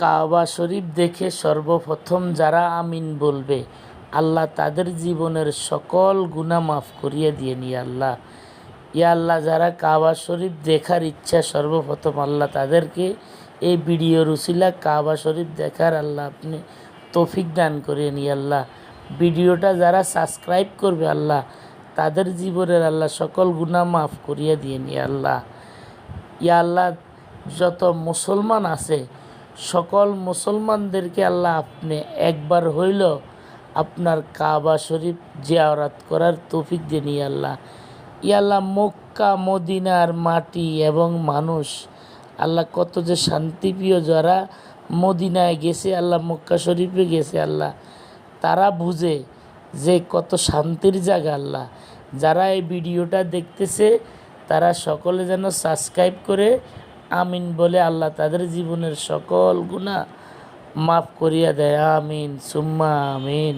কাবা শরীফ দেখে সর্বপ্রথম যারা আমিন বলবে, আল্লাহ তাদের জীবনের সকল গুনাহ মাফ করিয়ে দিয়ে নিয়ে আল্লাহ। ইয়া আল্লাহ, যারা কাবা শরীফ দেখার ইচ্ছা, সর্বপ্রথম আল্লাহ তাদেরকে এই ভিডিওর উসিলা কাবা শরীফ দেখার আল্লাহ আপনি তৌফিক দান করে নিয়ে আল্লাহ। ভিডিওটা যারা সাবস্ক্রাইব করবে আল্লাহ, তাদের জীবনের আল্লাহ সকল গুনাহ মাফ করিয়ে দিয়ে নিয়ে আল্লাহ। ইয়া আল্লাহ, যত মুসলমান আছে সকল মুসলমানদেরকে আল্লাহ আপনি একবার হইল আপনার কাবা শরীফ জিয়ারত করার তৌফিক দেন ইয়া আল্লাহ। ইয়া আল্লাহ, মক্কা মদিনার মাটি এবং মানুষ আল্লাহ কত যে শান্তিপ্রিয়, যারা মদিনায় গেছে আল্লাহ, মক্কা শরীফে গেছে আল্লাহ, তারা বুঝে যে কত শান্তির জায়গা আল্লাহ। যারা এই ভিডিওটা দেখতেছে তারা সকলে যেন সাবস্ক্রাইব করে আমিন বলে আল্লাহ তাদের জীবনের সকল গুনাহ মাফ করিয়া দেয়। আমিন সুম্মা আমিন।